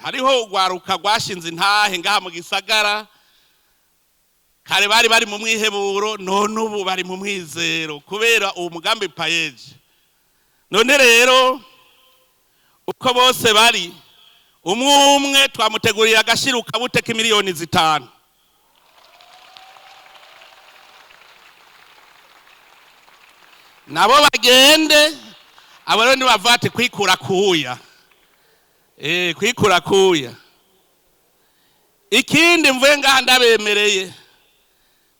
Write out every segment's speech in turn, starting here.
hariho urwaruka rwashinze intahe ngaha mu gisagara kare bari mu mwiheburo none ubu bari mu mwizero kubera uwo mugambi payeje. None rero uko bose bari umwe twamuteguriye agashiruka buteka miliyoni 5. Nabo bagende abarundi bavate kwikura kuya. Kwikura kuya. Ikindi mvuye ngaha ndabemereye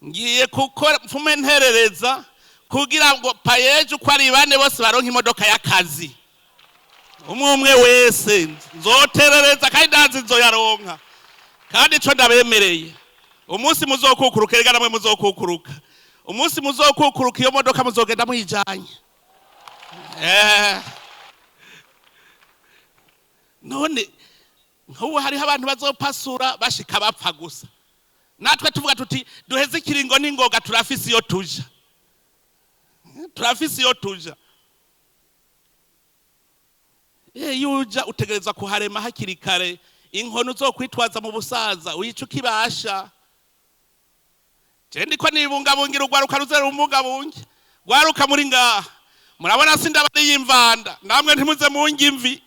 ngiye gukora mfume nterereza kugira ngo payeje uko ari bane bose baronka imodoka y'akazi. Umwe wese nzoterereza kandi ndazi nzoyaronka. Kandi ico ndabemereye umunsi muzokukuruka erega namwe muzokukuruka. Umunsi muzokukuruka iyo modoka muzogenda muyijanye. None nk'ubu hariho abantu bazopasura bashika bapfa gusa. Natwe tuvuga tuti duheze ikiringo n'ingoga turafise iyo tuja. Turafise iyo tuja. Yuja utegereza kuharema hakiri kare inkono uzokwitwaza mu busaza uyica ukibasha. Jendi ko nibungabungira urwaruka ruzera umugabunge. Rwaruka muri ngaha. Murabona sindabari y'imvanda. Namwe ntimuze mu ngimvi.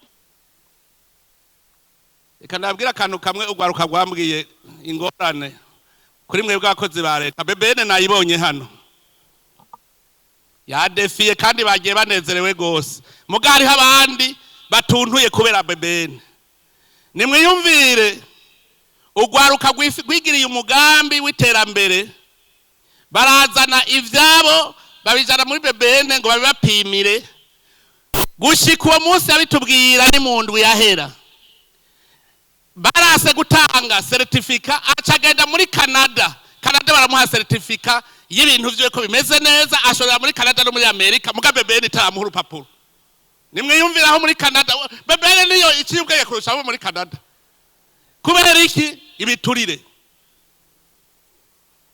Eka ndabwira akantu kamwe urwaruka rwambwiye ingorane kuri mwe bw'abakozi ba leta. Bebene nayibonye hano. Yadefiye kandi bagiye banezerewe gose. Muga hariho abandi batuntuye kubera bebene. Nimwiyumvire urwaruka rwigiriye umugambi w'iterambere. Barazana ivyabo babijana muri bebene ngo babibapimire. Gushika uwo munsi yabitubwira ni mu ndwi yahera. Barase gutanga certificate acagenda muri Canada. Canada baramuha certificate y'ibintu vyo ko bimeze neza ashobora muri Canada no muri Amerika muga bebene itaramuha urupapuro. Nimwiyumviraho muri Canada bebene niyo icibweye kurusha abo muri Canada. Kubera iki ibiturire.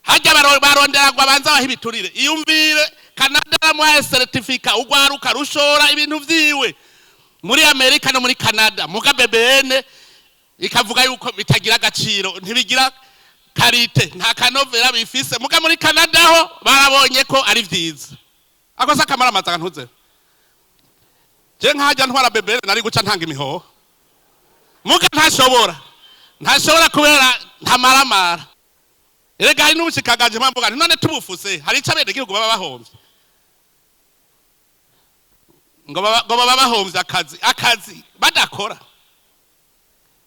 Hajya barondera ngo abanza baha ibiturire. Iyumvire Canada baramuha certificate urwaruka rushora ibintu vyiwe muri Amerika no muri Canada muga bebene ikavuga yuko bitagira agaciro ntibigira karite nta kanovera bifise muga muri Canada ho barabonye ko ari vyiza. Akosa kamara amaza ntuze. Je nkajya ntwara bebene nari guca ntanga imihoho. Muga ntashobora kubera ntamaramara. Erega hari n'ubushikagaje mpamvuga none tubufuse hari icabere gihugu baba bahomvye. Ngo baba bahomvye akazi badakora.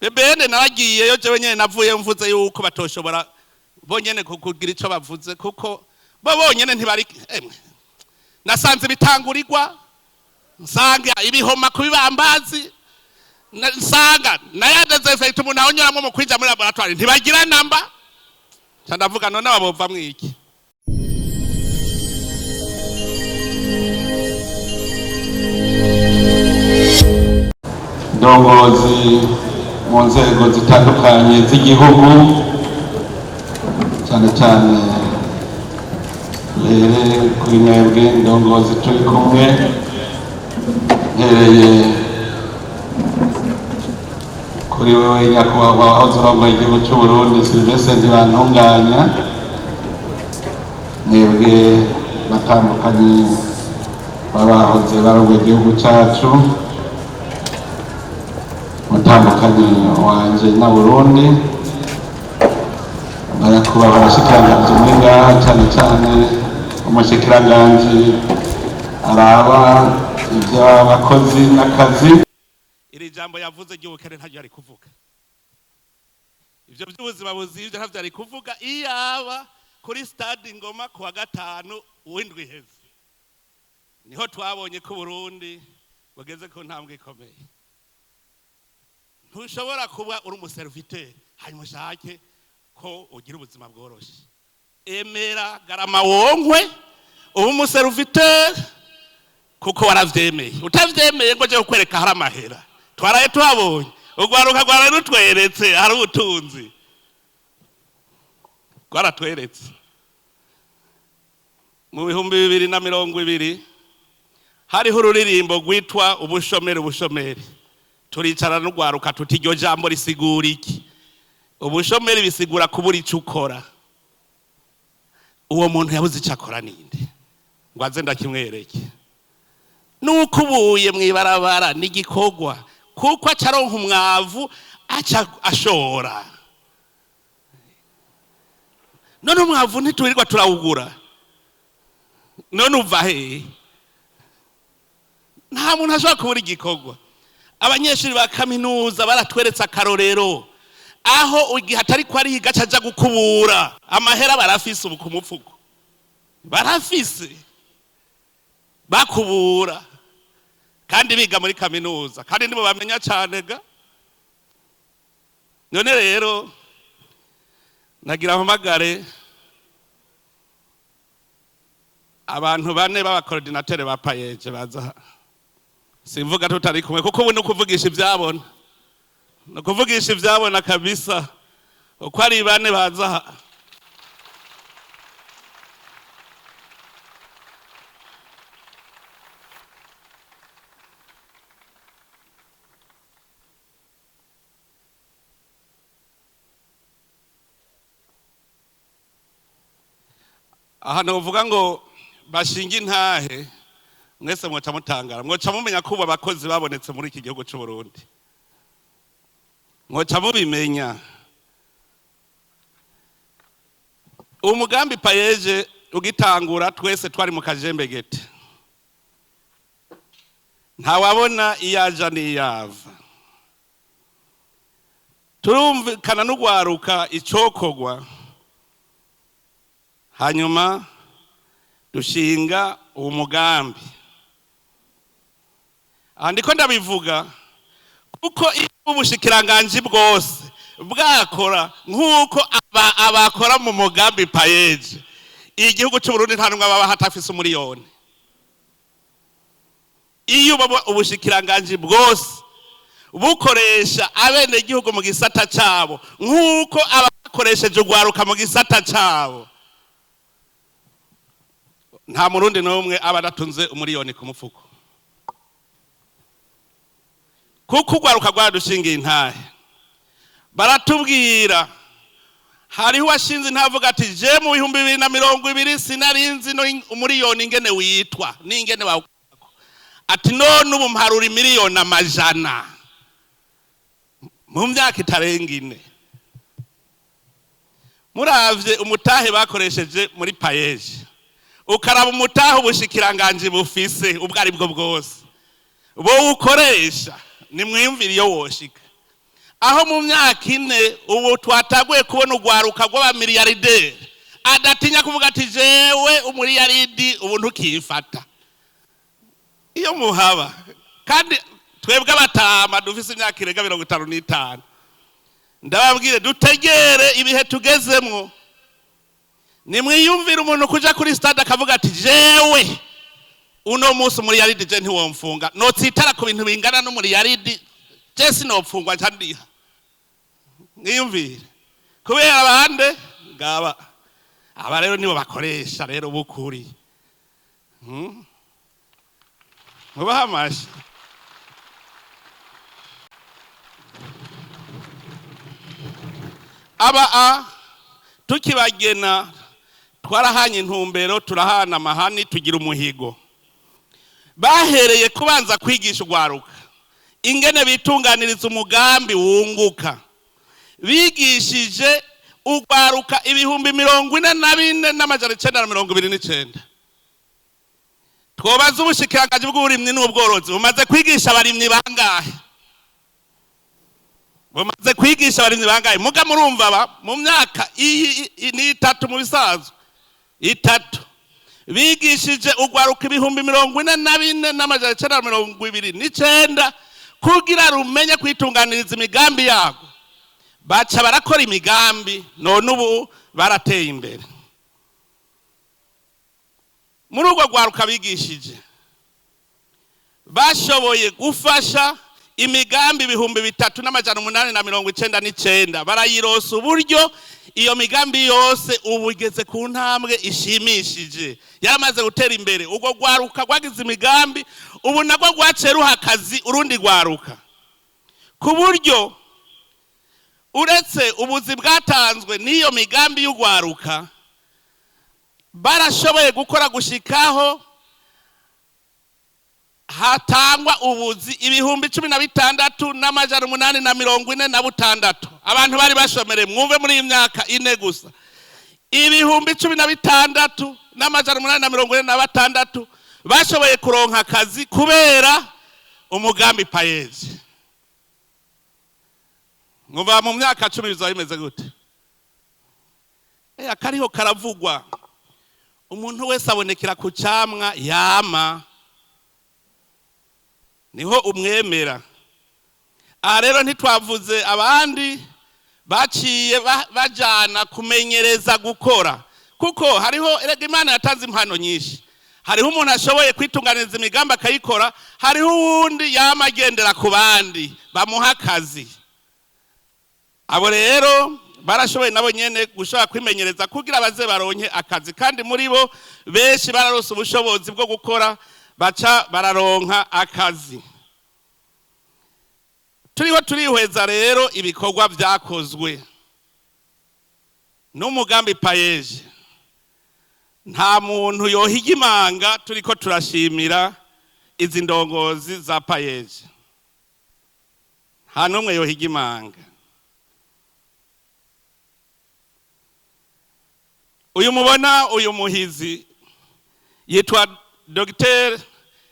Bebene naragiyeyo jewe nyene navuye mvuze yuko batoshobora bonyene kugira ico bavuze kuko bo bonyene ntibari nasanze bitangurirwa nsanga ibihoma kubibambazi nsanga nayadeze effect umuntu ahonyoramwe mu kwija muri laboratoire ntibagira namba ndavuga none ababova mwiki. Ndongozi mu nzego zitandukanye z'igihugu cyane cyane rero kuri mwebwe ndongozi turi kumwe nhereye kuri wewe nyakubahwa wahoze urongoye igihugu cy'u Burundi Silvestre Ntibantunganya mwebwe batandukanye babahoze barongoye igihugu cyacu mutandukanye wanje na Burundi barakubaha abashikiranganje muri ngaha cyane cyane umushikiranganje araba iby'abakozi n'akazi. Iri jambo yavuze ry'ubukene ntajya ari kuvuga. Ivyo by'ubuzima buzivye ntajya ari kuvuga iyaba kuri stade Ngoma ku wa gatanu w'indwi heze. Niho twabonye ko Burundi bugeze ku ntambwe ikomeye. Ntushobora kuba uri umuserviteur hanyuma ushake ko ugira ubuzima bworoshe. Emera garama wonkwe ubu umuserviteur kuko waravyemeye. Utavyemeye ngo je kukwereka hari amahera. Twaraye tuhabonye urwaruka rwara rutweretse hari ubutunzi. Rwaratweretse. Mu 2020 hariho ururirimbo rwitwa ubushomeri. turicara n'urwaruka tuti iryo jambo risigura iki? Ubushomeri bisigura kubura icyo ukora. Uwo muntu yabuze icyo akora ninde? Ngo aze ndakimwereke. Nuko ubuye mwibarabara n'igikorwa kuko acaronka umwavu aca ashora. None umwavu ntituwirirwa turawugura. None uva he? Nta muntu ashobora kubura igikorwa. Abanyeshuri ba kaminuza baratweretse akarorero aho igihe atari ko ari higa caja gukubura amahera barafise ubu ku mufuko. Barafise bakubura kandi biga muri kaminuza kandi nibo bamenya cyane ga. None rero nagira mpamagare abantu bane baba coordinateur ba payeje baza. Simvuga tutari kumwe kuko ubu nukuvugisha ibyabona. Nukuvugisha ibyabona kabisa. Uko ari bane baza. Aha novuga ngo bashinga intahe mwese mwoca mutangara mwoca mumenya ko abakozi babonetse muri iki gihugu cy'u Burundi. Mwoca mubimenya. Umugambi payeje ugitangura twese twari mu kajembegete. Nta wabona iyaja n'iyava. Turumvikana n'urwaruka icokogwa. Hanyuma dushinga uwo mugambi. Andiko ndabivuga kuko ubushikiranganji bwose bwakora nkuko abakora mu mugambi payeje igihugu cy'u Burundi nta numwe baba hatafise umuriyoni. Iyo ubushikiranganji bwose bukoresha abene igihugu mu gisata cyabo nkuko abakoresheje urwaruka mu gisata cyabo, nta murundi n'umwe aba adatunze umuriyoni ku mufuko. Kuko urwaruka rwadushingiye intahe baratubwira hariho washinze ntavuga ati je mu 2020 sinarinzi no umuriyoni ingene witwa n'ingene bawuko ati none ubu mparura miliyoni amajana mu myaka itarenga 4. Muravye umutahe bakoresheje muri payeje ukaraba umutahe ubushikiranganje bufise ubwo ari bwo bwose bo ukoresha ni mwiyumvira iyo woshika aho mu myaka 4 ubu twataguye kubona urwaruka rw'abamiliyarderi adatinya kuvuga ati jewe umuliyaridi ubu ntukifata. Iyo muhaba kandi twebwe abatama dufise imyaka irenga 55 ndababwire dutegere ibihe tugezemwo. Ni mwiyumvira umuntu kuja kuri stade akavuga ati jewe uno musi umuliyaridi je ntiwomfunga notsitara ku bintu bingana n'umuliyaridi je sinopfungwa ncandiha. Mwiyumvire kubera abande ngaba aba rero nibo bakoresha rero bukuri. Mubahamashi aba tukibagena twarahanye intumbero turahana amahani tugira umuhigo. Bahereye kubanza kwigisha urwaruka ingene bitunganiriza umugambi wunguka. Bigishije urwaruka 44,929. Twobaza ubushikiranganje bw'uburimyi n'ubworozi bumaze kwigisha abarimyi bangahe? Bumaze kwigisha abarimyi bangahe? Muga murumva mu myaka ni 3 mu bisazo 3 bigishije urwaruka 44,929 kugira rumenye kwitunganiriza imigambi yago. Baca barakora imigambi none ubu barateye imbere. Muri urwo rwaruka bigishije bashoboye gufasha imigambi 3,899 barayirosa uburyo iyo migambi yose ubugeze ku ntambwe ishimishije yaramaze gutera imbere. Urwo rwaruka rwagize imigambi ubu nagwo rwaceruha akazi urundi rwaruka. ku buryo uretse ubuzi bwatanzwe n'iyo migambi y'urwaruka barashoboye gukora gushikaho hatangwa ubuzi 16,846 abantu bari bashomere mwumve muri iyi myaka 4 gusa 16,846 bashoboye kuronka akazi kubera umugambi payeje. Mwumva mu myaka 10 bizaba bimeze gute? Akariho karavugwa, umuntu wese abonekera ku camwa yama niho umwemera. Rero ntitwavuze abandi baciye bajana kumenyereza gukora, kuko hariho erega Imana yatanze impano nyinshi. Hariho umuntu ashoboye kwitunganiza imigambi akayikora, hariho uwundi yama agendera ku bandi bamuha akazi. Abo rero barashoboye nabo nyene gushaka kwimenyereza kugira baze baronke akazi, kandi muri bo benshi bararose ubushobozi bwo gukora baca bararonka akazi. Turiho turihweza rero ibikorwa byakozwe n'umugambi payeje. Nta muntu yohiga imanga turiko turashimira izi ndongozi za payeje, nta numwe yohiga imanga. Uyu mubona uyu muhizi yitwa Dr.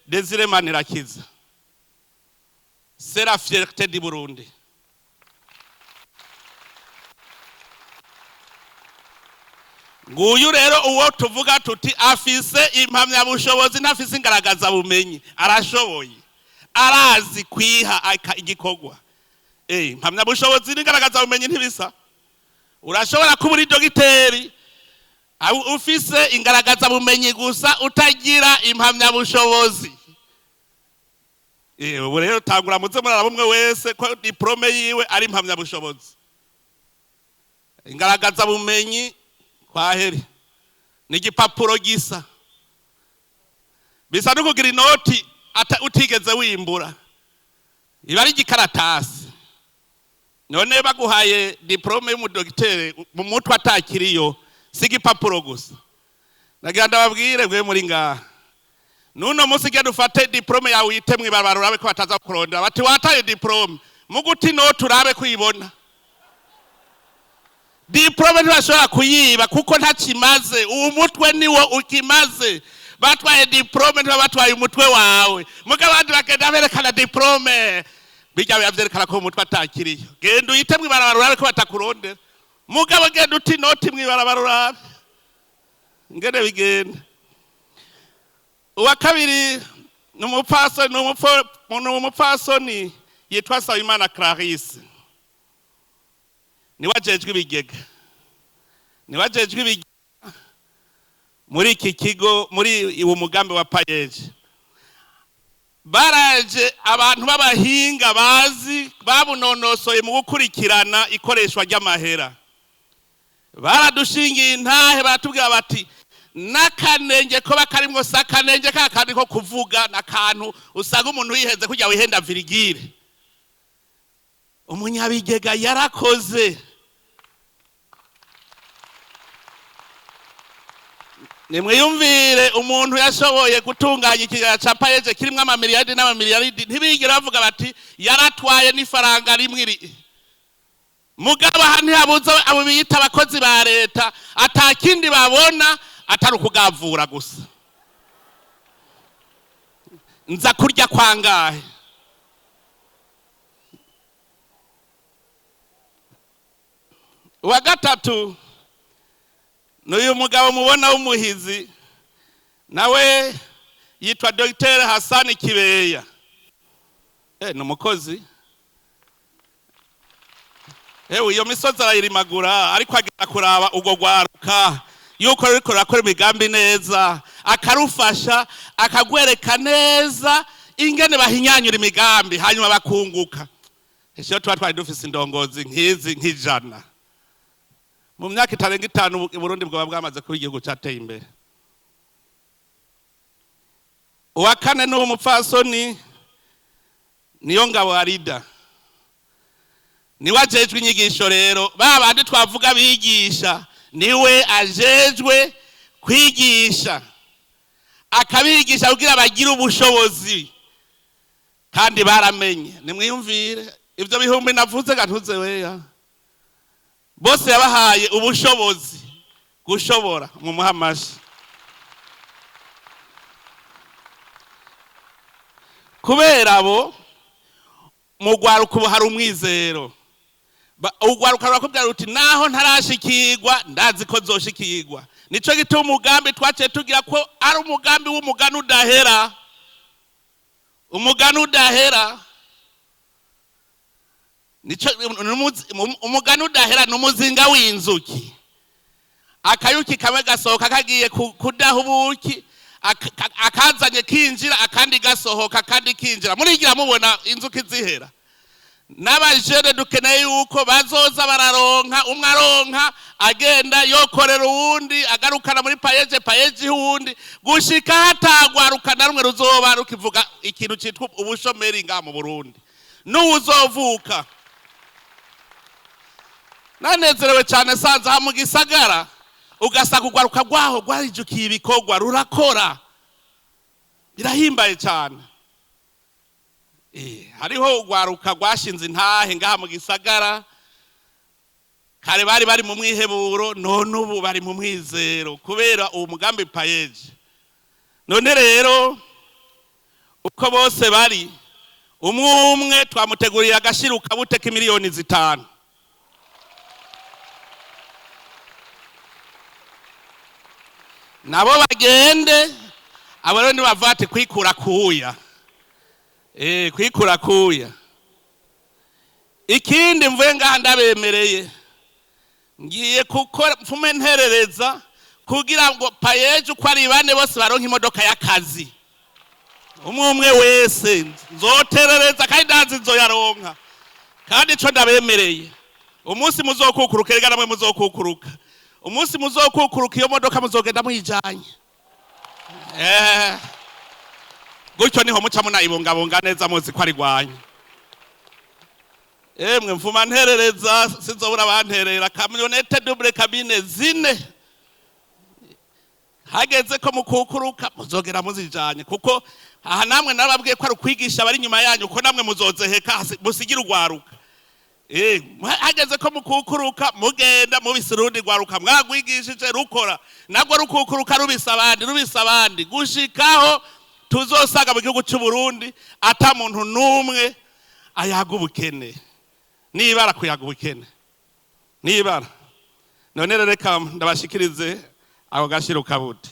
Desire Manirakiza, c'est la fierté du Burundi. Nguyu rero uwo tuvuga tuti afise impamyabushobozi ntafise ingaragaza bumenyi, arashoboye, arazi kwiha igikorwa. Impamyabushobozi n'ingaragaza bumenyi ntibisa. Urashobora kuba uri dogiteri ufise ingaragaza bumenyi gusa utagira impamyabushobozi. Ubu rero tangura muze muraraba umwe wese ko diplome yiwe ari impamyabushobozi. Ingaragaza bumenyi kwaheri ni igipapuro gisa, bisa no kugira inoti utigeze wimbura, iba ari igikaratasi. None baguhaye diplome y'umudogiteri mu mutwe atakiriyo, si igipapuro gusa. Nagira ndababwire bwe muri ngaha, nuno musi genda ufate diplome yawe uyite mw'ibarabara urabe ko bataza kurondera bati wataye diplome, muguti inoti urabe kuyibona. Diplome ntibashobora kuyiba kuko ntakimaze, uwo mutwe niwo ukimaze. Batwaye diplome niba batwaye umutwe wawe, muga abandi bagenda berekana diplome bijya bavyerekana ko umutwe atakiriyo. Genda uyite mw'ibarabara urabe ko batakurondera, mugabo genda uti inoti mw'ibarabara urabe ngene bigenda. Uwa kabiri ni umupfasoni yitwa Sayimana Clarisse, ni wajejwe ibigega, muri iki kigo, muri uwo mugambi wa payeje. Baraje abantu b'abahinga bazi babunonosoye mu gukurikirana ikoreshwa ry'amahera. Baradushingiye intahe batubwira bati n'akanenge ko bakarimwo sakanenge kakandi ko kuvuga n'akantu usanga umuntu yiheze kujya wihenda virigire. Umunyabigega yarakoze. Nimwiyumvire umuntu yashoboye gutunganya ikigega ca payeje kirimwo amamiliyaridi n'amamiliyaridi, ntibigera bavuga bati yaratwaye n'ifaranga rimwe. Mugabo ntihabuze abo biyita abakozi ba leta atakindi babona atari ukugavura gusa. Nza kurya kwangahe? Uwa gatatu n'uyu mugabo mubona w'umuhizi, nawe yitwa Dr. Hassan Kibeya. Ni umukozi. Iyo misozi arayirimagura ariko agenda kuraba urwo rwaruka yuko ruriko rurakora imigambi neza, akarufasha akagwereka neza ingene bahinyanyura imigambi hanyuma bakunguka. Ese tuba twari dufise indongozi nk'izi nk'ijana. Mu myaka itarenga 5 i Burundi bwaba bwamaze kuba igihugu cyateye imbere. Uwa kane n'uwo mupfasoni niyo ngabo Arida. niwe ajejwe inyigisho rero ba bandi twavuga bigisha niwe ajejwe kwigisha akabigisha kugira bagire ubushobozi kandi baramenye nimwiyumvire ivyo bihumbi navuze gantuze weya bose yabahaye ubushobozi gushobora mu muhamashi kubera abo mu Urwaruka ubu hari umwizero Urwaruka rurakubwira ruti naho ntarashikirwa ndazi ko zoshikirwa nico gituma umugambi twaciye tugira ko ari umugambi w'umugani udahera umugani udahera nico umugani udahera n'umuzinga w'inzuki akayuki kamwe gasohoka kagiye kudaha ubuki akazanye kinjira akandi gasohoka kandi kinjira murigira mubona inzuki zihera n'abajene dukeneye yuko bazoza bararonka umwe aronka agenda yokorera uwundi agarukana muri payeje uwundi gushika hatagwaruka na rumwe ruzoba rukivuga ikintu citwa ubushomeri nga mu Burundi n'uwuzovuka nanezerewe cyane sanza ha mu gisagara ugasaka urwaruka rwaho rwarijukiye ibikorwa rurakora birahimbaye cyane hariho urwaruka rwashinze intahe ngaha mu gisagara kare bari mu mwiheburo none ubu bari mu mwizero kubera uwo mugambi payeje none rero uko bose bari umwe twamuteguriye agashiruka buteka miliyoni 5 nabo bagende abo rero nibavate kwikura kuya kwikura kuya ikindi mvuye ngaha ndabemereye ngiye gukora mfume nterereza kugira ngo payeje uko ari bane bose baronka imodoka y'akazi umwe wese nzoterereza kandi ndazi nzoyaronka kandi ico ndabemereye umunsi muzokukuruka rega namwe muzokukuruka umunsi muzokukuruka iyo modoka muzogenda muyijanye gutyo niho muca munayibungabunga neza muzi ko ari rwanya mwe mfuma nterereza sinzobura banterera kamyonete double cabine 4 hageze ko mukukuruka muzogera muzijanye kuko aha namwe narababwiye ko ari kwigisha bari nyuma yanyu ko namwe muzozeheka musigira urwaruka hageze ko mukukuruka mugenda mubisirundi rwaruka mwagwigishije rukora nagwo rukukuruka rubisabandi gushikaho tuzosaga mu gihugu cy'u Burundi ata muntu numwe ayaga ubukene nibara kuyaga ubukene nibara none reka ndabashikirize ako gashiruka bute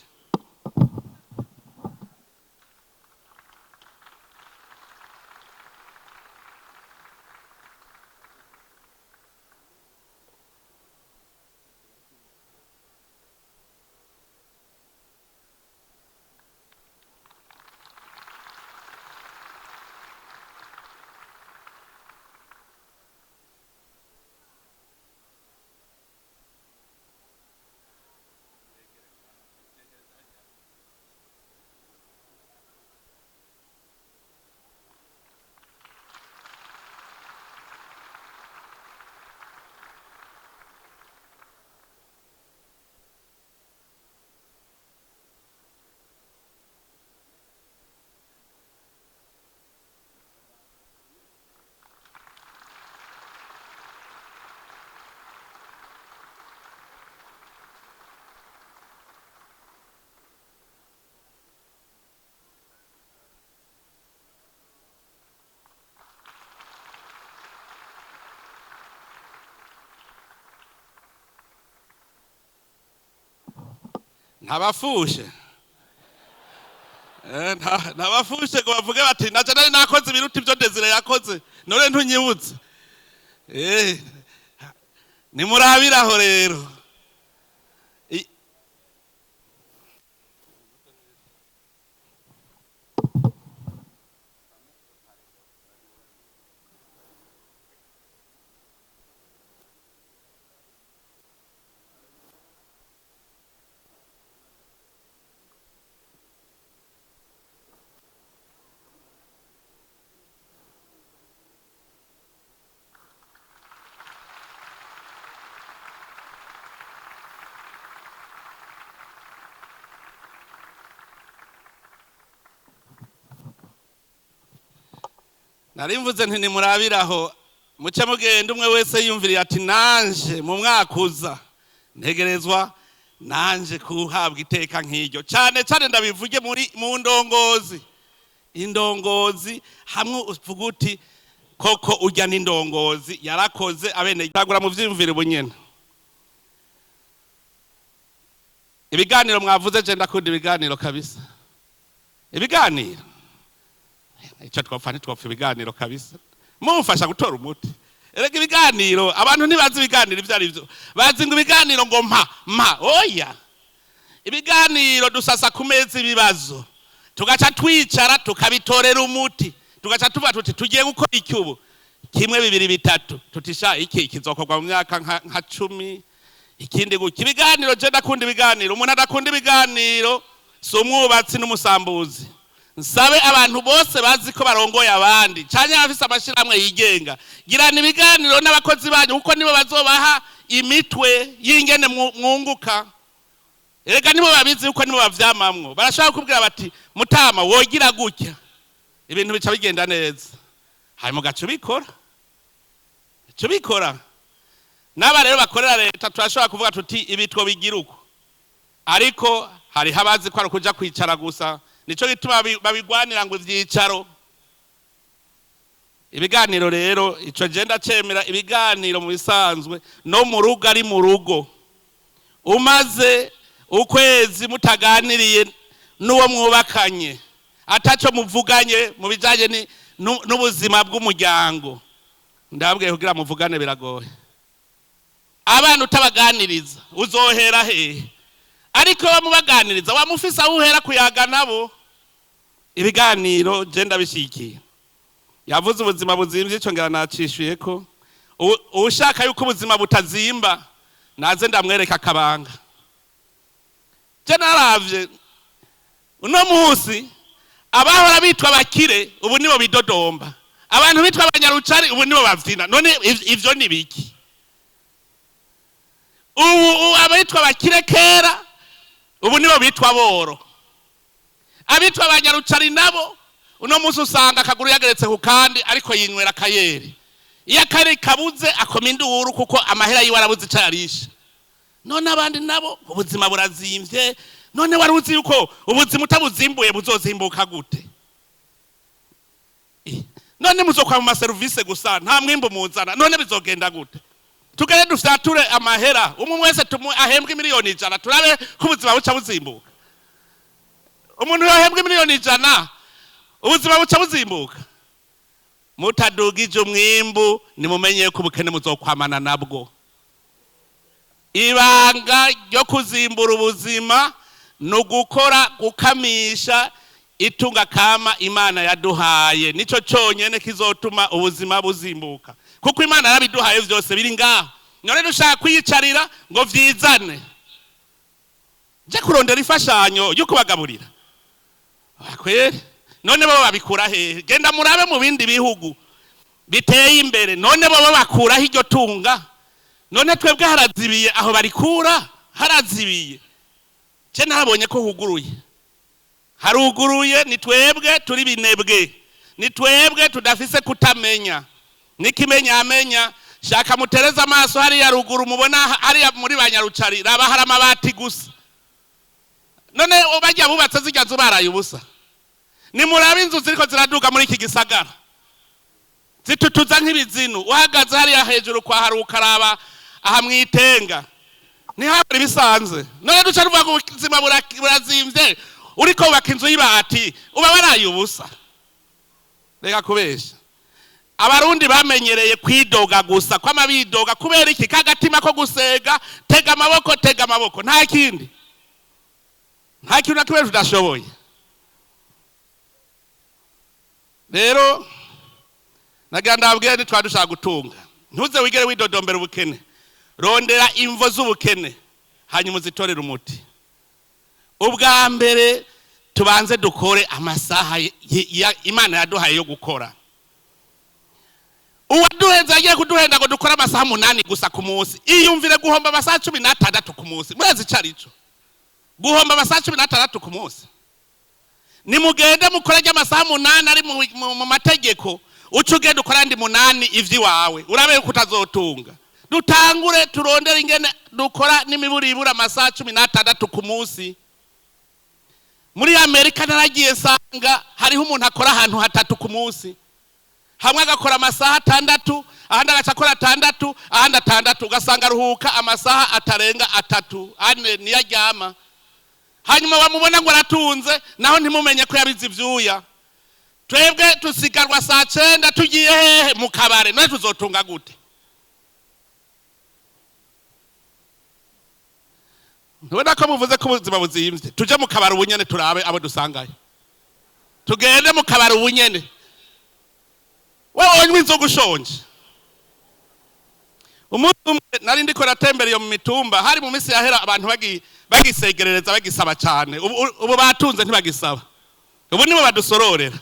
ntabafushe ntabafushe ngo bavuge bati naje nari nakoze ibiruti byo Desire yakoze none ntunyibutse nimurabiraho rero narimvuze nti nimurabiraho muce mugenda umwe wese yumviriye ati nanje mu mwaka uza ntegerezwa nanje kuhabwa iteka nk'iryo cyane cyane ndabivuge mu ndongozi indongozi hamwe uvuga uti koko ujya n'indongozi yarakoze abene tagura mu vyimvire bunyene ibiganiro mwavuze je ndakunda ibiganiro kabisa ibiganiro icyo twapfa ibiganiro kabisa mumfasha gutora umuti erega ibiganiro abantu ntibazi ibiganiro ibyo ari byo bazi ngo ibiganiro ngo mpa oya ibiganiro dusasa ku meza ibibazo tugaca twicara tukabitorera umuti tugaca tuvuga tuti tugiye gukora icyubu kimwe bibiri bitatu tutisha iki kizokorwa mu myaka nka 10 ikindi guki ibiganiro je ndakunda ibiganiro umuntu adakunda ibiganiro so umwubatsi n'umusambuzi nsabe abantu bose bazi ko barongoye abandi cyane bafise amashiramwe yigenga girana ibiganiro n'abakozi banyu kuko nibo bazobaha imitwe y'ingene mwunguka erega nibo babizi uko nibo bavyamamwo barashaka kubwira bati mutama wogira gutya ibintu bica bigenda neza hanyuma gacu bikora n'aba rero bakorera leta turashobora kuvuga tuti ibitwo bigira uko ariko hari habazi ko ari kuja kwicara gusa nico gituma babigwanira ngo ivyicaro ibiganiro rero ico genda cemera ibiganiro mu bisanzwe no mu rugo ari mu rugo umaze ukwezi mutaganiriye n'uwo mwubakanye ataco muvuganye mu bijanye n'ubuzima bw'umuryango ndabwiye kugira muvugane biragoye abantu utabaganiriza uzohera hehe ariko bamubaganiriza wamufise awuhera kuyaga nabo ibiganiro je ndabishikiye yavuze ubuzima buzimvye ico ngara nacishuye ko ushaka yuko ubuzima butazimba naze ndamwereka akabanga je naravye uno munsi abahora bitwa bakire ubu nibo bidodomba abantu bitwa abanyarucari ubu nibo bavyina none ivyo ni biki ubu abitwa bakire kera ubu nibo bitwa boro abitwa abanyarucari nabo uno munsi usanga akaguru yageretse ku kandi ariko yinywera akayeri iyo akari kabuze akoma induru kuko amahera yiwe arabuze ico yarisha none abandi nabo ubuzima burazimvye none wari uzi yuko ubuzima utabuzimbuye buzozimbuka gute none muzokwa mu maservice gusa nta mwimbo muzana none bizogenda gute tugere dufyature amahera umwe wese ahembwe miliyoni 100 turabe ko ubuzima buca buzimbuka umuntu yahembwe miliyoni 100 ubuzima buca buzimbuka mutadugije umwimbu nimumenye ko ubukene muzokwamana nabwo ibanga ryo kuzimbura ubuzima no gukora gukamisha itunga kama Imana yaduhaye nico cyonyene kizotuma ubuzima buzimbuka kuko Imana yarabiduhaye byose biri ngaho none dushaka kwiyicarira ngo vyizane je kurondera ifashanyo yo kubagaburira akwere none bo babikura hehe genda murabe mu bindi bihugu biteye imbere none bo bakura hiryo tunga none twebwe harazibiye aho barikura harazibiye je nabonye ko huguruye haruguruye ni twebwe turi binebwe ni twebwe tudafise kutamenya nikimenya amenya shaka mutereza amaso hari ya ruguru mubona hari muri banyarucari raba hari amabati gusa none ubajya bubatse zijya zubaraye ubusa ni murabe inzu ziriko ziraduga muri iki gisagara zitutuza nk'ibizinu uhagaze hari ya hejuru kwa haruka raba aha mwitenga ni habari bisanzwe none duca ruvuga ngo ubuzima burazimvye uriko ubaka inzu y'ibati uba baraye ubusa reka kubesha abarundi bamenyereye kwidoga gusa kwama bidoga kubera iki kagatima ko gusega tega amaboko nta kindi nakibera tudashoboye rero naganda abwira ni twadushaka gutunga ntuze wigere widodombera ubukene rondera imvo z'ubukene hanyuma uzitorera umuti ubwa mbere tubanze dukore amasaha Imana yaduhaye yo gukora uwaduhenza agiye kuduhenda ngo dukora amasaha 8 gusa ku munsi iyumvire guhomba amasaha 16 ku munsi murazi carico guhomba amasaha 16 ku munsi ni mugende mukora amasaha 8 ari mu mategeko uca ugenda ukora ndi munani ivy'iwawe urabe yuko utazotunga. Dutangure turondera ingene dukora n'imiburibura amasaha 16 ku munsi. Muri Amerika naragiye sanga hariho umuntu akora ahantu 3 ku munsi, hamwe agakora amasaha 6, ahandi agacakora 6, ahandi 6, ugasanga ruhuka amasaha atarenga 3 ane niyo aryama. Hanyuma bamubona ngo aratunze naho ntimumenye ko yabize ivyuya. Twebwe tusigarwa saa 9 tugiye hehe mu kabare, none tuzotunga gute? Ntubona ko muvuze ko ubuzima buzimvye, tuje mu kabare ubunyene turabe abo dusangaye. Tugende mu kabare ubunyene. Wewe onywe inzoga ushonje. Umuntu umwe nari ndiko natembera iyo mu mitumba, hari mu misi yahera abantu bagisegerereza bagisaba cyane. Ubu batunze ntibagisaba. Ubu nibo badusororera.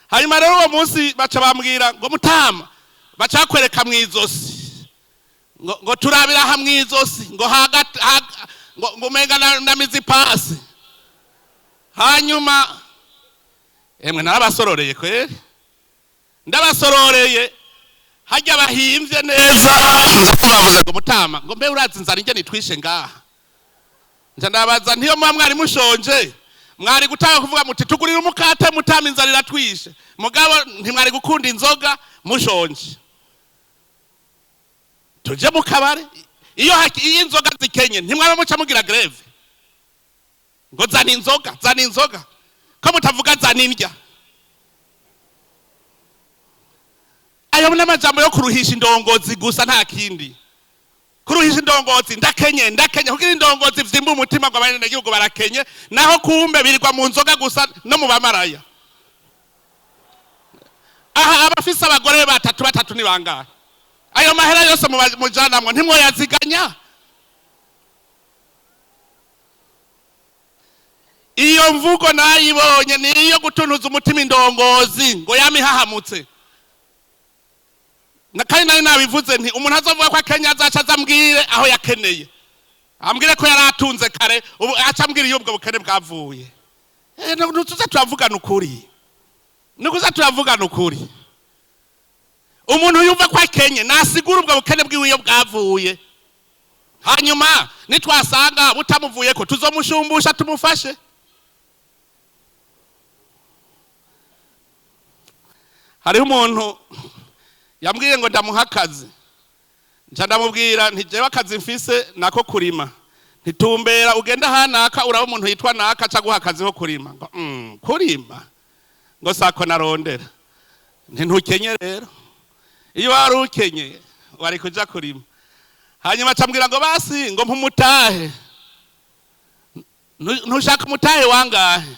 Hanyuma rero uwo munsi baca bambwira ngo Mutama, baca kwereka mwizosi. Ngo turabira hamwe izosi, ngo hagati ngo menga na mizipasi. Hanyuma emwe narabasororeye kweri. Ndabasororeye hajya bahimvye neza, nza kubavuze ngo Mutama, ngo mbe urazi nzara inge nitwishe ngaha. Nja ndabaza ntiyo mwari mushonje, mwari gutaka kuvuga muti tugurira umukate Mutama inzara iratwishe, mugabo ntimwari gukunda inzoga mushonje. Tuje mu kabare, iyo inzoga zikenye ntimwaba muca mugira greve ngo zana inzoga ko mutavuga zana indya. Ayo n'amajambo yo kuruhisha indongozi gusa nta kindi. Kuruhisha indongozi ndakenye kugira indongozi vyimba umutima ngo abane Gihugu barakenye, naho kumbe birirwa mu nzoga gusa no mu bamaraya. Aha abafise abagore batatu ni bangahe? Ayo mahera yose mujanamwe ntimwo yaziganya. Iyo mvugo nayibonye niyo gutuntuza umutima indongozi ngo yamihahamutse. Kandi nari nabivuze nti umuntu azovuga ko akenya azaca azambwire aho yakeneye, ambwire ko yaratunze kare, ubu aca ambwire iyo ubwo bukene bwavuye. Nutuza turavugana ukuri, nukuza turavugana ukuri. Umuntu yumva ko akenye nasigura ubwo bukene bwiwe iyo bwavuye. Hanyuma nitwasanga butamuvuye ko tuzomushumbusha tumufashe. Hariho umuntu yambwiye ngo ndamuha akazi, nca ndamubwira nti jewe akazi mfise nako kurima, ntitumbera ugenda hanaka uraba umuntu yitwa naka aca guha akazi ho kurima. Ngo kurima ngo sako narondera. Ntukenye rero, iyo wari ukenye wari kuja kurima. Hanyuma acambwira ngo basi ngo mpumutahe. Ntushaka umutahe wangahe?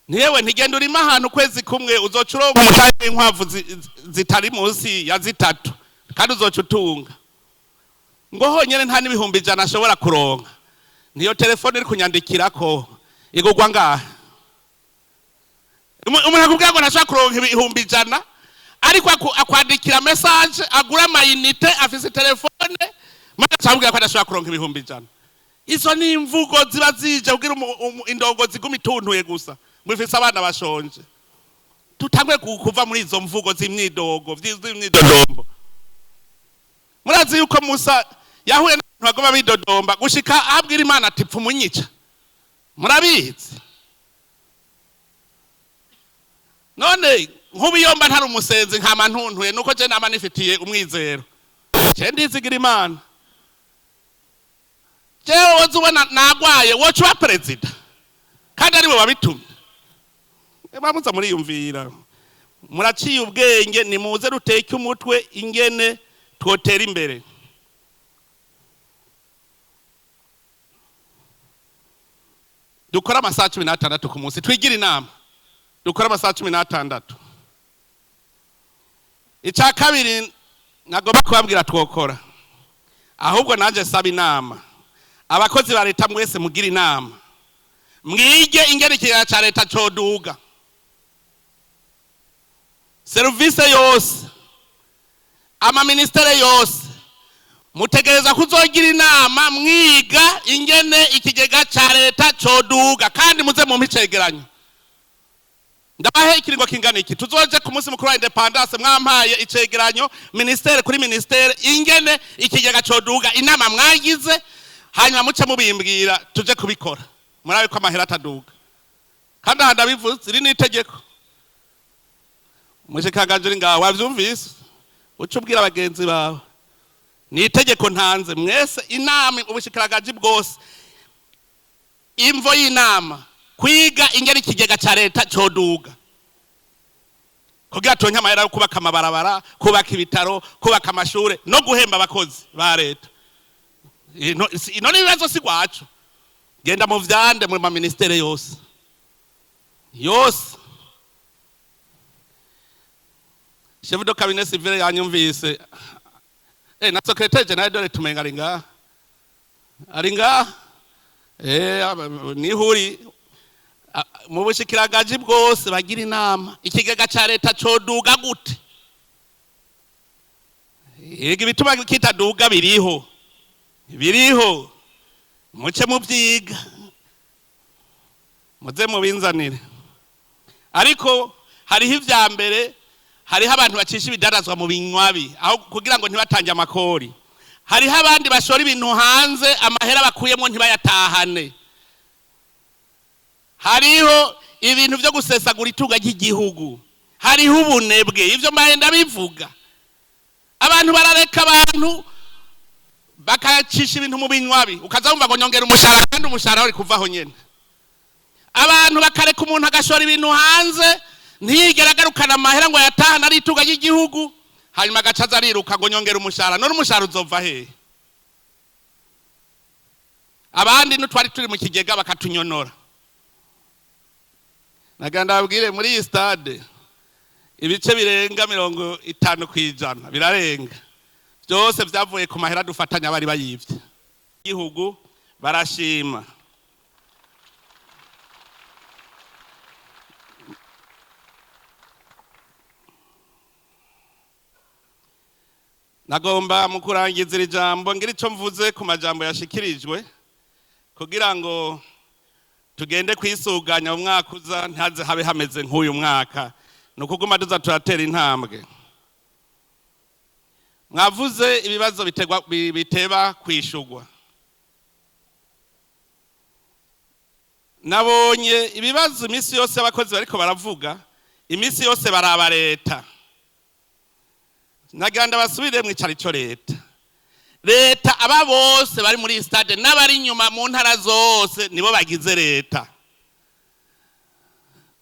Niyewe ntigenda urima ahantu kwezi kumwe uzoca uronka umutahe w'inkwavu zitari munsi ya 3 kandi uzoca utunga. Ngo honyene nta n'ibihumbi 100 ashobora kuronka. Niyo telefone iri kunyandikirako igurwa ngahe? Umuntu akubwira ngo ntashobora kuronka ibihumbi 100, ariko akwandikira message agura amayinite afise telefone maze acambwira ko adashobora kuronka ibihumbi 100. Izo ni imvugo ziba zije kugira indongo ziguma ituntuye gusa. Mwifise abana bashonje. Tutangwe kuva muri izo mvugo z'imyidogo, vy'imyidodombo. Murazi yuko Musa yahuye n'abantu bagoma bidodomba gushika abwira Imana ati pfumunyica. Murabizi? None nk'ubiyomba ntari umusenzi nkama ntuntuye nuko je nama nifitiye umwizero. Je ndizigira Imana. Jewe woza ubona nagwaye woca uba perezida kandi aribo babitumye. Bamuza muriyumvira, muraciye ubwenge, nimuze ruteke umutwe ingene twotera imbere. Dukora amasaha 16 ku munsi, twigira inama. Dukora amasaha 16. Icya kabiri nagomba kubabwira twokora, ahubwo nanje saba inama. Abakozi ba leta mwese mugira inama, mwige ingene ikiganiro ca leta coduga. Service yose, ama ministere yose, mutegereza kuzogira inama mwiga ingene ikigega ca leta coduga kandi muze mu micegeranyo. ndabahe ikiringo kingana iki tuzoje ku munsi mukuru wa independence mwampaye icegeranyo ministere kuri ministere ingene ikigega coduga inama mwagize hanyuma muce mubimbwira tuje kubikora murabe ko amahera ataduga kandi handa bivuze iri nitegeko mushikanganje uri ngaho wavyumvise uca ubwira abagenzi bawe ni itegeko ntanze mwese inama ubushikiranganje bwose imvo y'inama kwiga ingene ikigega ca leta coduga kugira tonke amahera yo kubaka amabarabara kubaka ibitaro kubaka amashure no guhemba abakozi ba leta ino n'ibibazo si gwacu genda mu vyande mu maministere yose chef de cabinet civil yanyumvise na secrétaire général dore tumenga aringa nihuri mu bushikiranganje bwose bagira inama ikigega ca leta coduga gute yego bituma kitaduga biriho muce muvyiga muze mubinzanire ariko hariho ivya mbere hariho abantu bacisha ibidarazwa mu binywabi aho kugira ngo ntibatange amakori hariho abandi bashora ibintu hanze amahera bakuyemo ntibayatahane hariho ibintu byo gusesagura itunga ry'igihugu hariho ubunebwe ivyo mahenda bivuga abantu barareka abantu bakacisha ibintu mu binywabi ukazumva ngo nyongera umushahara kandi umushahara uri kuvaho nyene abantu bakareka umuntu agashora ibintu hanze ntiyigera agarukana amahera ngo yatahana ari itunga ry'igihugu hanyuma agacaza ariruka ngo nyongera umushahara none umushahara uzova hehe abandi n'utwari turi mu kigega bakatunyonora naganda babwire muri iyi stade ibice birenga 50% birarenga byose byavuye ku mahera dufatanya bari bayivye Gihugu barashima nagomba mu kurangiza iri jambo ngira ico mvuze ku majambo yashikirijwe kugira ngo tugende kwisuganya mu mwaka uza ntaze habe hameze nk'uyu mwaka nukuguma duza turatera intambwe mwavuze ibibazo biteba kwishugwa nabonye ibibazo imisi yose abakozi bariko baravuga imisi yose baraba leta naganda basubire mu icarico leta aba bose bari muri stade n'abari inyuma mu ntara zose nibo bagize leta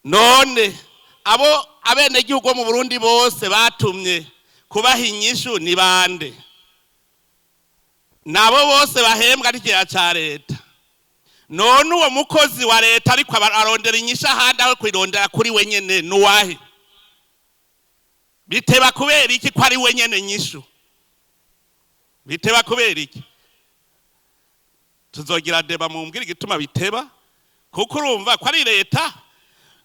none abo abene gihugu mu Burundi bose batumye kubaha inyishu ni bande nabo bose bahembwa n'igihe ca leta none uwo mukozi wa leta ariko arondera inyisha handi aho kwirondera kuri wenyene nuwahe biteba kubera iki ko ari wenyene nyishu biteba kubera iki tuzogira deba mu mbwira igituma biteba kuko urumva ko ari leta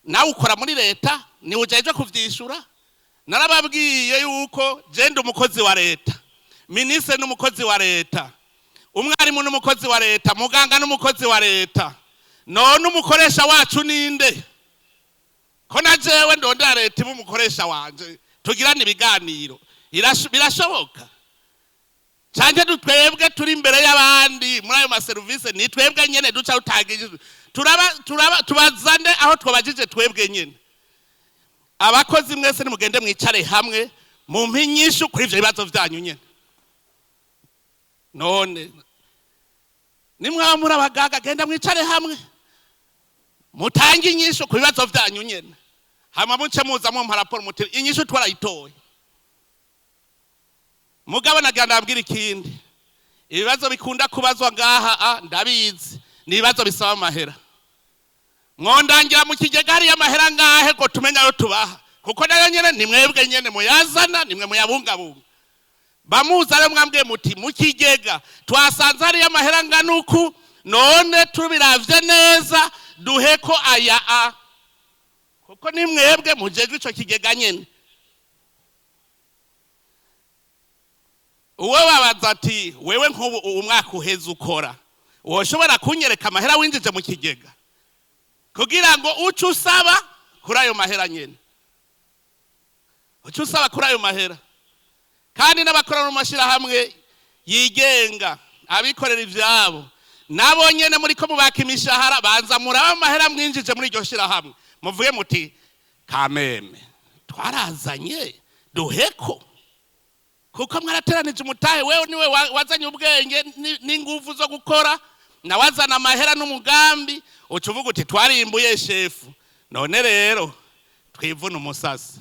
nawe ukora muri leta ni ujeje kuvyishura narababwiye yuko jende umukozi wa leta ministre n'umukozi wa leta umwarimu n'umukozi wa leta muganga n'umukozi wa leta none umukoresha wacu ninde ko najewe ndondera leta ibu umukoresha wanje tugirana ibiganiro birashoboka cyane dutwebwe turi imbere y'abandi muri ayo maservice ni twebwe nyene duca utagije tubazane aho twabajije twebwe nyene abakozi mwese nimugende mwicare hamwe mu mpinyishu kuri ivyo bibazo vyanyu nyene none nimwaba muri abagaga genda mwicare hamwe mutange inyishu ku bibazo vyanyu nyene hama muce muza mu raporo muti inyishu twarayitoye mugabo naganda abwira ikindi ibibazo bikunda kubazwa ngaha ndabizi ni ibibazo bisaba amahera mwondangira mu kigega hari amahera ngahe ko tumenya yo tubaha kuko nayo nyene ni mwebwe nyene muyazana nimwe muyabungabunga bamuzare mwambwe muti mu kigega twasanze hari amahera nganuku none tubiravye neza duheko aya kuko ni mwebwe mujejwe ico kigega nyene uwo babaza ati wewe nk'ubu umwaka uheze ukora woshobora kunyereka amahera winjije mu kigega kugira ngo uce usaba kuri ayo mahera nyene, uca usaba kuri ayo mahera. Kandi n'abakora mu mashirahamwe yigenga abikorera ivyabo nabo nyene muri ko mubaka imishahara banza muraba amahera mwinjije muri iryo shirahamwe, muvuge muti kameme twarazanye duheko kuko mwarateranije umutahe, wewe niwe wazanye ubwenge n'ingufu zo gukora, na wazana amahera n'umugambi, uca uvuga uti twarimbuye shefu, none rero twivuna umusasi.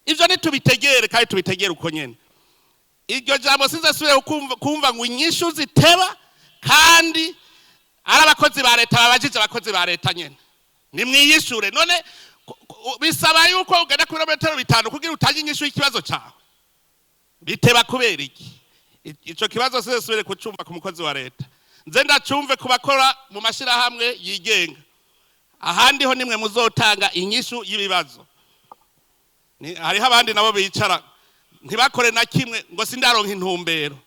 Ivyo nitubitegere kandi tubitegere uko nyene. Iryo jambo sinzasubire kumva ngo inyishu ziteba kandi ari abakozi ba leta babajije abakozi ba leta nyene. Nimwiyishure, none bisaba yuko ugenda ku birometero 5 kugira utange inyishu y'ikibazo cyawe. Biteba kubera iki? Ico kibazo sinzasubire kucumva ku mukozi wa leta. Nze ndacumve kubakora mu mashirahamwe yigenga. Ahandi ho nimwe muzotanga inyishu y'ibibazo. Hariho abandi nabo bicara ntibakore na kimwe ngo sindaronka intumbero.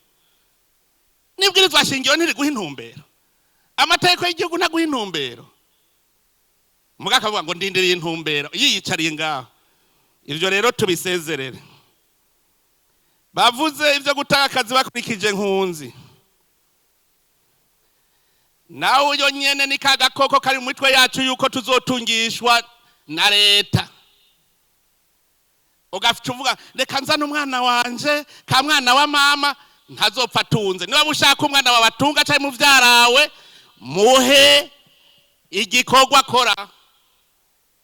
Nibwirizwa shingiro ntiriguha intumbero. Amategeko y'igihugu ntaguha intumbero. Mugaka avuga ngo ndindiriye intumbero yiyicariye ngaho. Ivyo rero tubisezerere. Bavuze ivyo gutanga akazi bakurikije nkunzi. Nawe uyo nyene ni kagakoko kari mu mitwe yacu yuko tuzotungishwa na leta. Ugafite uvuga reka nzana umwana wanje ka mwana wa mama ntazopfa tunze. Niba ushaka umwana wa batunga cyane mu vyarawe muhe igikorwa akora.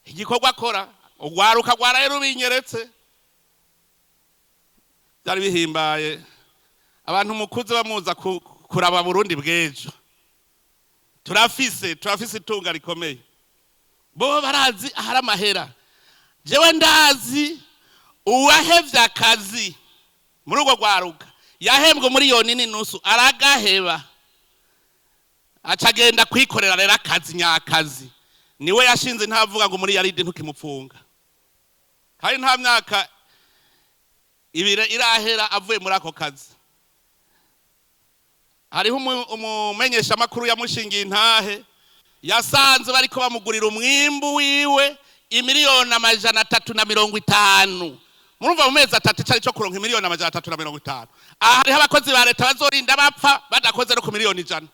Igikorwa akora. Urwaruka rwara rero binyeretse. Byari bihimbaye. Abantu mukuze bamuza kuraba Burundi bwejo. Turafise itunga rikomeye. Bo barazi ahari amahera. Jewe ndazi uwahevye akazi muri urwo rwaruka yahembwe miliyoni n'inusu aragaheba acagenda kwikorera rero akazi nyakazi. Niwe yashinze ntavuga ngo muri yaride ntukimupfunga. Kandi nta myaka ibire irahera avuye muri ako kazi. Hariho umumenyesha makuru yamushingiye intahe yasanze bariko bamugurira umwimbu wiwe imiliyoni 350. Murumva mu mezi 3 cyari cyo kuronka imiliyoni 350. Hariho abakozi ba leta bazorinda bapfa badakoze no ku miliyoni 100.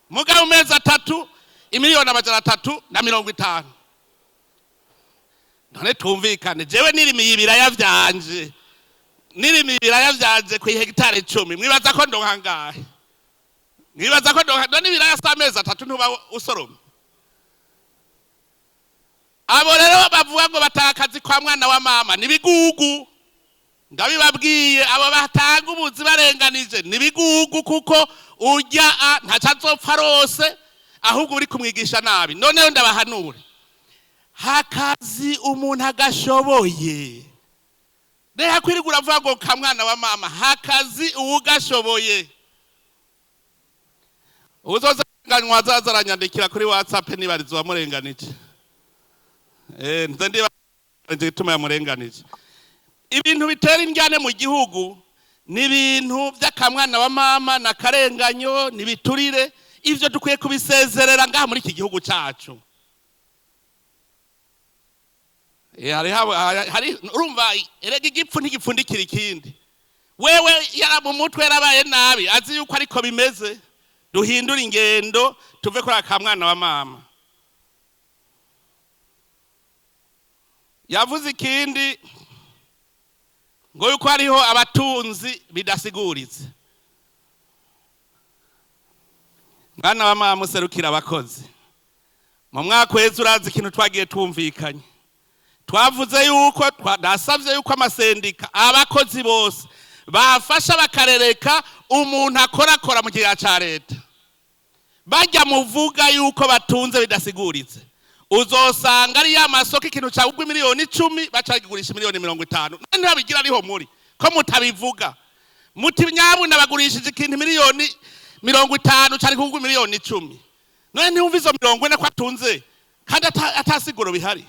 Mugabo mu mezi 3 imiliyoni 350. None tumvikane jewe nirimiye ibiraya vyanje. Nirimiye ibiraya vyanje ku hegitare 10. Mwibaza ko ndonka ngahe? Mwibaza ko ndonka none ibiraya sameza 3 ntuba usoroma. Abo rero bavuga ngo bataka akazi kwa mwana wa mama nibigugu. Ndabibabwiye abo batanga ubuzi barenganije nibigugu kuko ujya ntacazopfa rose ahubwo uri kumwigisha nabi. None ndabahanure. Hakazi umuntu agashoboye. Deha kwirigura vuga ngo kamwana wa mama hakazi ugashoboye. Uzozanganywa zazaranyandikira kuri WhatsApp nibarizo wamurenganije. Nze ndiba gituma yamurenganije. Ibintu bitera indyane mu gihugu ni ibintu by'akamwana wa mama na karenganyo nibiturire. Ivyo dukwiye kubisezerera ngaha muri iki gihugu cyacu. Hari urumva erega igipfu ntigipfundikira ikindi. Wewe yara mu mutwe yarabaye nabi azi yuko ariko bimeze. Duhindura ingendo tuve kuri akamwana wa mama. Yavuze ikindi ngo yuko hariho abatunzi bidasiguritse. Mwana wa mama muserukira abakozi. Mu mwaka weze urazi ikintu twagiye twumvikanye. Twavuze yuko nasavye yuko amasendika abakozi bose bafasha bakarereka umuntu akora mu gihe ca leta. Bajya muvuga yuko batunze bidasiguritse. Uzosanga ari ya masoko ikintu cyagugwa miliyoni 10 bacagigurisha miliyoni 50. None babigira ariho muri ko mutabivuga. Muti nyabu nabagurishije ikintu miliyoni 50 cyari kugugwa miliyoni 10. None ntumva izo 40 ko atunze kandi atasiguro bihari.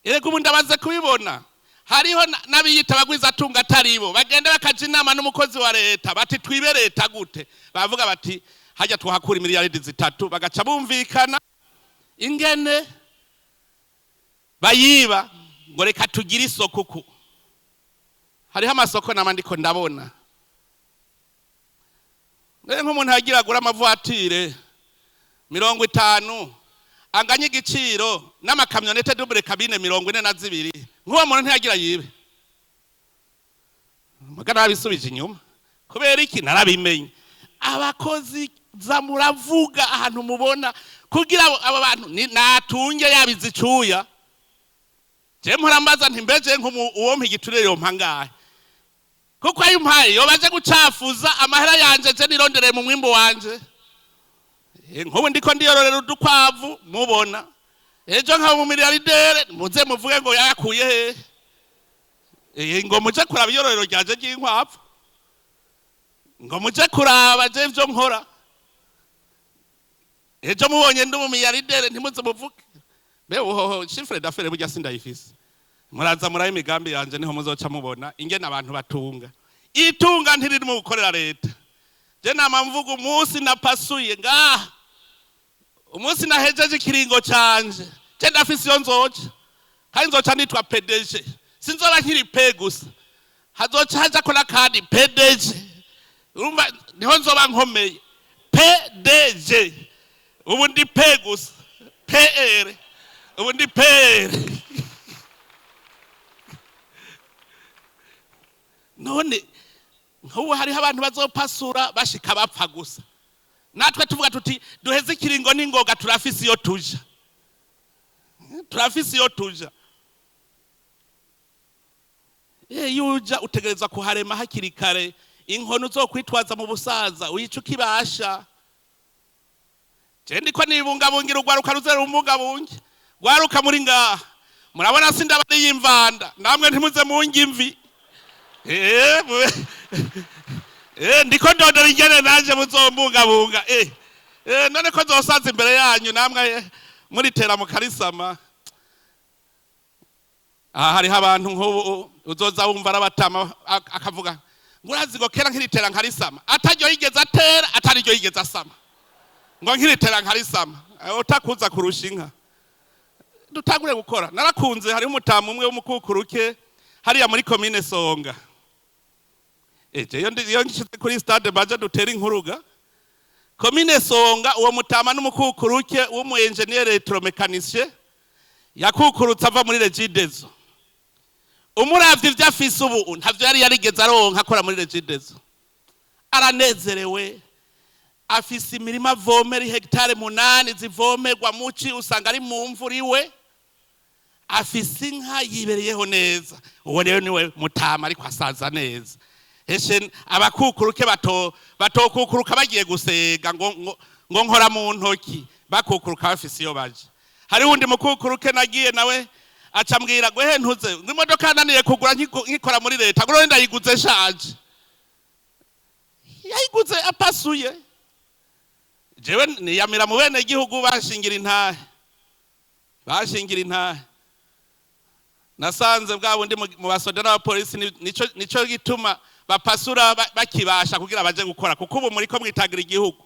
Erega ubu ndabaze kubibona. Hariho nabiyita bagwiza atunga ataribo bagenda bakaja inama n'umukozi wa leta bati twibe leta gute. Bavuga bati hajya tuhakura miliyaridi 3 bagaca bumvikana ingene bayiba ngo reka tugire isoko uku. Hariho amasoko namandiko ndabona nk'umuntu yagira agura amavuatire 50 anganya igiciro n'amakamyonete double cabine 42 nk'uwo muntu ntiyagira yibe. Magana abisubije inyuma kubera iki narabimenye. Abakozi zamuravuga ahantu mubona kugira aba bantu natunge yabizicuya. Je murambaza nti mbeje nk'uwo mpigiturire yo mpangaye. Kuko ayo mpaye yo baje gucafuza amahera yanje je nirondere mu mwimbo wanje. Nk'ubu ndiko ndiyororera udukwavu mubona. Ejo nka mu miliyardere muze muvuge ngo yakuye he. Ngo muje kuraba iyororero ryaje ry'inkwavu. Ngo muje kuraba je ivyo nkora. Ejo mubonye ndi mu miliyardere ntimuze muvuge. Beho chiffre d'affaires burya sindayifise. Muraza muraye imigambi yanje niho muzoca mubona ingene abantu batunga. Itunga ntiriri mu gukorera leta. Je namamvuga umunsi napasuye ngaha. Umunsi nahejeje ikiringo canje. Je ndafise iyo nzoca. Kandi nzoca nitwa PDG. Sinzoba nkiri pe gusa. Hazoca haja ko nakandi PDG. Urumva niho nzoba nkomeye. PDG. Ubu ndi pe gusa. PR. Ubu ndi PR. None nk'ubu hariho abantu bazopasura bashika bapfa gusa. Natwe tuvuga tuti duheze ikiringo n'ingoga turafise iyo tuja. Turafise iyo tuja. Yuja utegereza kuharema hakiri kare. Inkono uzokwitwaza mu busaza uyica ukibasha. Je ndiko nibungabungira urwaruka ruzera umugabunge. Rwaruka muri ngaha. Murabona sindabari y'imvanda. Namwe ntimuze mungi imvi. Ndiko ndondera ingene nanje muzombungabunga. None ko zosaza imbere yanyu namwe muri tera mu karisama. Hariho abantu nk'ubu uzoza wumva arabatama akavuga ngurazi ngo kera nkiritera nkarisama. Ataryo yigeze atera atariryo yigeze asama. Ngo nkiritera nkarisama. Utakuza kurusha inka. Dutangure gukora. Narakunze hari umutamu umwe w'umukukuruke hariya muri commune Songa. Iyo nshitse kuri stade baje dutera inkuruga. Commune Songa uwo mutama n'umukukuruke w'umu engineer electromecanicien yakukurutse ava muri Regidezo. Umuravye ivyafise ubu ntavyo yari yarigeze aronka akora muri Regidezo. Aranezerewe. Afise imirima avomera hectare 8 zivomerwa muci usanga ari mu mvura iwe. Afise inka yibereyeho neza. Uwo rero niwe mutama ariko asaza neza. Heshe abakukuruke batokukuruka bagiye gusega ngo nkora mu ntoki bakukuruka bafise iyo baje. Hari wundi mukukuruke nagiye nawe acambwira gwe ntuze imodoka naniye kugura nkikora muri leta ngo rero ndayiguze shaje. Yayiguze apasuye. Jewe niyamira mu bene gihugu bashingira intahe. Bashingira intahe. Nasanze bwa bundi mu basodera ba polisi nico gituma bapasura bakibasha kugira baje gukora kuko ubu muri ko mwitangira igihugu.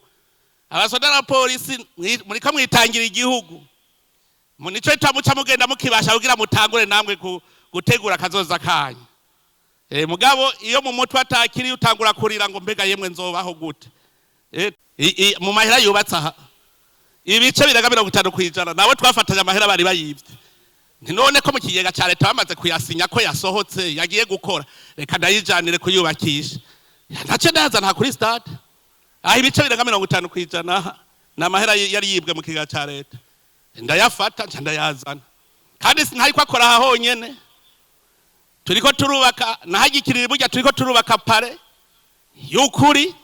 Abasodera ba polisi muri ko mwitangira igihugu. Nico itamuca mugenda mukibasha kugira mutangure namwe gutegura kazoza kanyu. Mugabo iyo mu mutwe atakiri utangura kurira ngo mbega yemwe nzobaho gute. Mu mahera yubatse aha. Ibice 50% nabo twafatanya amahera bari bayivye. None ko mu kigega ca leta bamaze kuyasinya ko yasohotse yagiye gukora reka ndayijanire kuyubakisha. Ntace ndaza nta kuri stade. Ibice 50% na mahera yari yibwe mu kigega ca leta. Ndayafata nca ndayazana. Kandi sinariko akora aha honyene. Turiko turubaka nahagikirira burya turiko turubaka pare. Ukuri.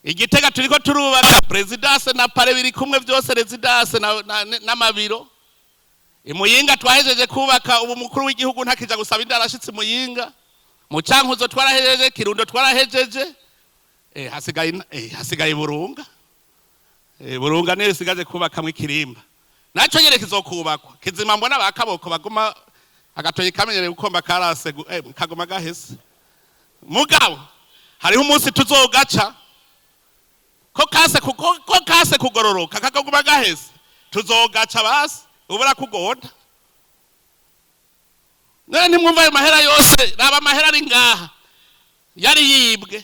Igitega turiko turubaka Perezida na pare biri kumwe byose residence na mabiro. Imuyinga twahejeje kubaka ubu mukuru w'igihugu ntakija gusaba indarashitse Muyinga. Mu Cankuzo twarahejeje, Kirundo twarahejeje. Hasigaye Burunga. Burunga ne sigaje kubaka mu Kirimba. Naco nyere kizokubakwa. Kizima mbona bakaboko baguma agatoye kamenyere gukomba karase kagoma gahese. Mugabo hariho umunsi tuzogaca ko kase kugororoka kakaguma gaheze tuzogaca basi ubura kugoda none ntimwumva ayo mahera yose raba amahera ari ngaha yari yibwe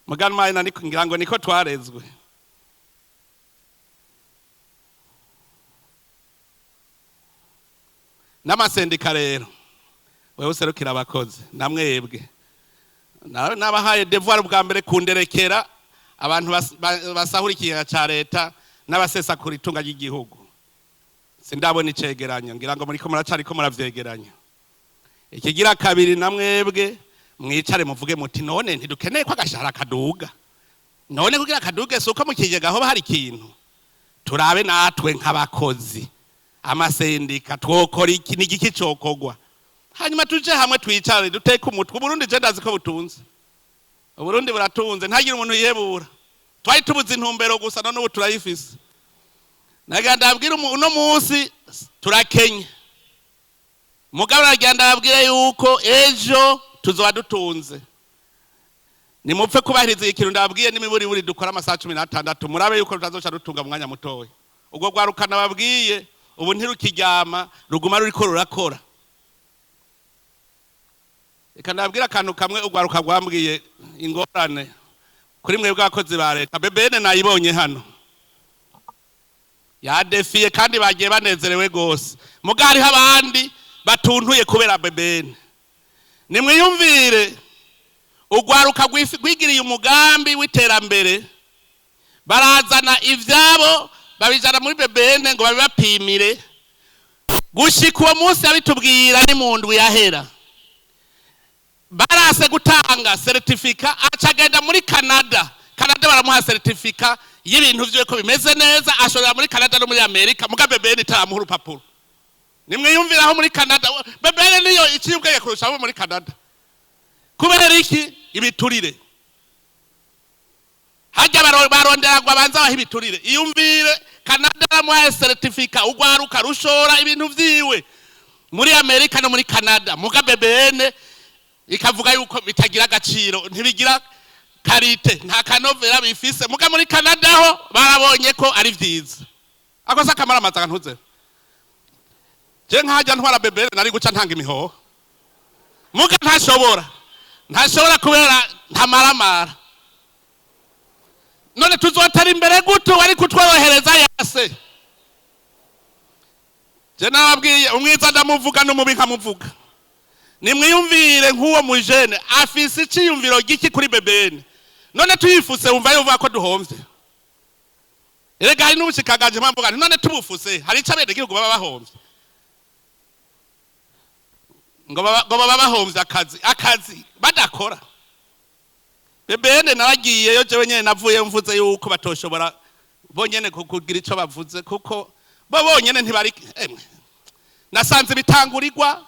mugani mayi ngira ngo niko twarezwe n'amasendika rero wewe userukira abakozi namwebwe nabahaye devoir bwa mbere kunderekera abantu basahura ikigega ca leta n'abasesa kuri itunga ry'igihugu sindabona icegeranyo ngira ngo muriko muracariko muravyegeranya ikigira kabiri namwebwe mwicare muvuge muti none ntidukeneye ko agashahara kaduga none kugira kaduge suko mu kigega aho hari ikintu turabe natwe nk'abakozi amasendika twokora iki n'igiki cokogwa hanyuma tuje hamwe twicare duteke umutwe Burundi je ndazi ko butunze Burundi buratunze ntagira umuntu yebura twari tubuze intumbero gusa none ubu turayifise naganda abwira uno munsi turakenya mugabo naganda abwira yuko ejo tuzoba dutunze nimupfe kubahiriza ikintu ndabwiye n'imiburi buri dukora amasaha 16 murabe yuko tutazoca dutunga mu mwanya mutoya ubwo rwarukana babwiye ubu ntirukiryama ruguma ruriko rurakora reka ndabwira akantu kamwe urwaruka rwambwiye ingorane kuri mwe bw'abakozi ba leta bebene nayibonye hano yadefiye kandi bagiye banezerewe gose muga hariho abandi batuntuye kubera bebene nimwiyumvire urwaruka rwigiriye umugambi w'iterambere barazana ivyabo babijana muri bebene ngo babibapimire gushika uwo munsi abitubwira ni mu ndwi yahera barase gutanga certificat acagenda muri Canada baramuha certificat y'ibintu vyo ko bimeze neza ashobora muri Canada no muri Amerika muga bebene itamuha urupapuro nimwiyumviraho muri Canada bebene niyo ikiyubweye kurusha abo muri Canada kubera iki ibiturire hajya barondera ngo abanza baha ibiturire iyumvire Canada baramuha certificat urwaruka rushora ibintu vyiwe muri Amerika no muri Canada muga bebene ikavuga yuko bitagira agaciro ntibigira karite nta kanovera bifise muga muri Canada ho barabonye ko ari vyiza akosa kamara amazaga ntuze je nkajya ntwara bebere nari guca ntanga imihoho muga ntashobora kubera ntamaramara none tuzotara imbere guto wari kutworohereza yase je nababwiye umwiza ndamuvuga n'umubi nkamuvuga nimwiyumvire nk'uwo mujene afise iciyumviro giki kuri bebene none tuyifuse wumva yuvuga ko duhomvye erega hari n'ubushikagaje mpamvuga none tubufuse hari icabende igihugu baba bahomvye ngo baba bahomvye akazi badakora bebene naragiyeyo jewe nyene navuye mvuze yuko batoshobora bonyene kugira ico bavuze kuko bo bonyene ntibari nasanze bitangurirwa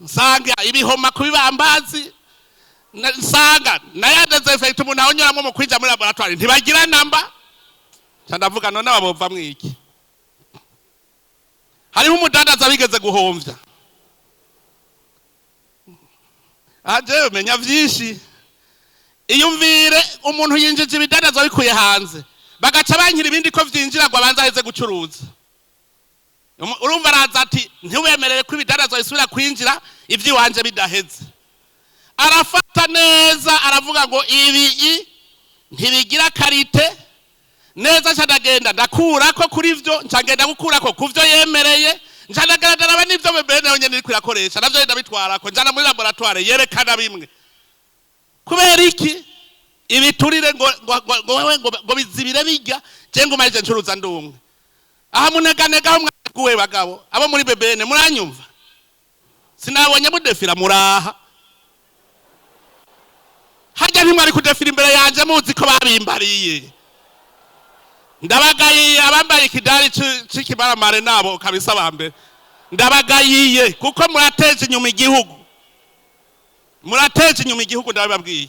nsanga ibihoma kubibambazi nsanga nayadeze effect umuntu ahonyoramwe mu kwija muri laboratoire ntibagira namba candavuga none ababova mwiki hariho umudandaza bigeze guhomvya aje umenya vyinshi iyumvire umuntu yinjije ibidandaza bikuye hanze bagaca bankira ibindi ko vyinjira ngo abanza heze gucuruza urumva araza ati ntiwemerere ko ibidandaza bisubira kwinjira ivy'iwanje bidaheze arafata neza aravuga ngo ibi ntibigira karite neza cyadagenda ndakurako kuri vyo ncagenda gukurako kuvyo yemereye ncanagaragara n'ivyo bebene nyene iri kwirakoresha navyo ndabitwarako njana muri laboratoire yerekana bimwe kubera iki ibiturire ngo bizibire bijya je ngo marije ncuruza ndumwe aha muneganega aho mwaguwe bagabo abo muri bebene muranyumva sinabonye mudefira muraha hajya ntimwari kudefira imbere yanje muzi ko babimbariye ndabagayiye abambaye ikidari c'ikibaramare nabo kabisa bambe ndabagayiye kuko murateje inyuma igihugu ndababwiye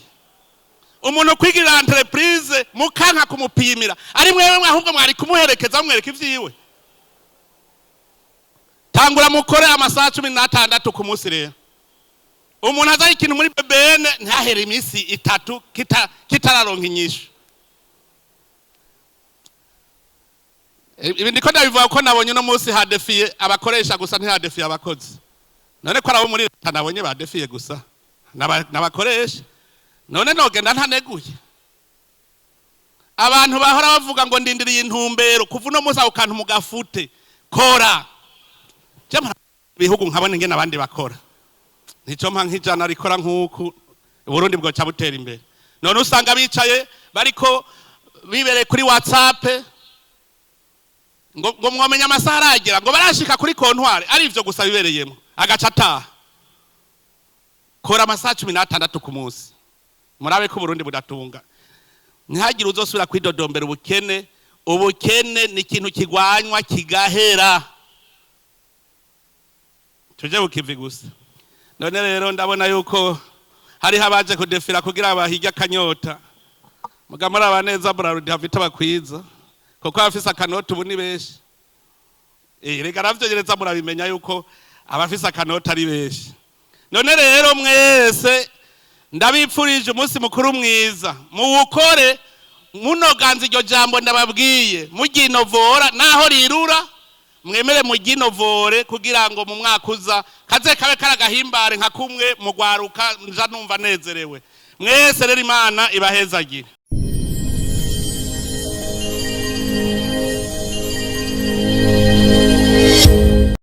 umuntu kwigirira entreprise mukanka kumupimira ari mwewe ahubwo mwari kumuherekeza mwereka ivyiwe tangura mukore amasaha 16 ku munsi rero umuntu azaye ikintu muri bebene ntahere iminsi 3 kitararonka inyishu. Ibi ndiko ndabivuga ko nabonye no munsi hadefiye abakoresha gusa ntihadefiye abakozi. None ko arabo muri leta nabonye badefiye gusa n'abakoresha. None nogenda ntaneguye. Abantu bahora bavuga ngo ndindiriye intumbero kuva no munsi akantu mugafute kora. Jamara bihugu nkabone ngene abandi bakora. Nico mpa nk'ijana rikora nk'uku Burundi bwo cyabutera imbere. None usanga bicaye bariko bibere kuri WhatsApp ngo mwamenya amasaha aragira ngo barashika kuri kontware ari ivyo gusa bibereyemo agacata kora amasaha 16 ku munsi. Murabe ko Burundi budatunga. Ntihagire uzosubira kwidodombera ubukene. Ubukene ni ikintu kigwanywa kigahera. Tuje bukivi gusa. None rero ndabona yuko hari habaje kudefira kugira abahijya kanyota. Mugamara abaneza burarudi hafite bakwiza. Koko afisa kanota ubu ni beshi. Rega ravyogereza murabimenya yuko abafisa kanota ari beshi. None rero mwese ndabipfurije umunsi mukuru mwiza. Muwukore munoganza iryo jambo ndababwiye. Muginovora naho rirura. Mwemere muginovore kugira ngo mu mwaka uza kaze kabe karagahimbare nka kumwe mu Urwaruka nja numva nezerewe. Mwese rero Imana ibahezagire.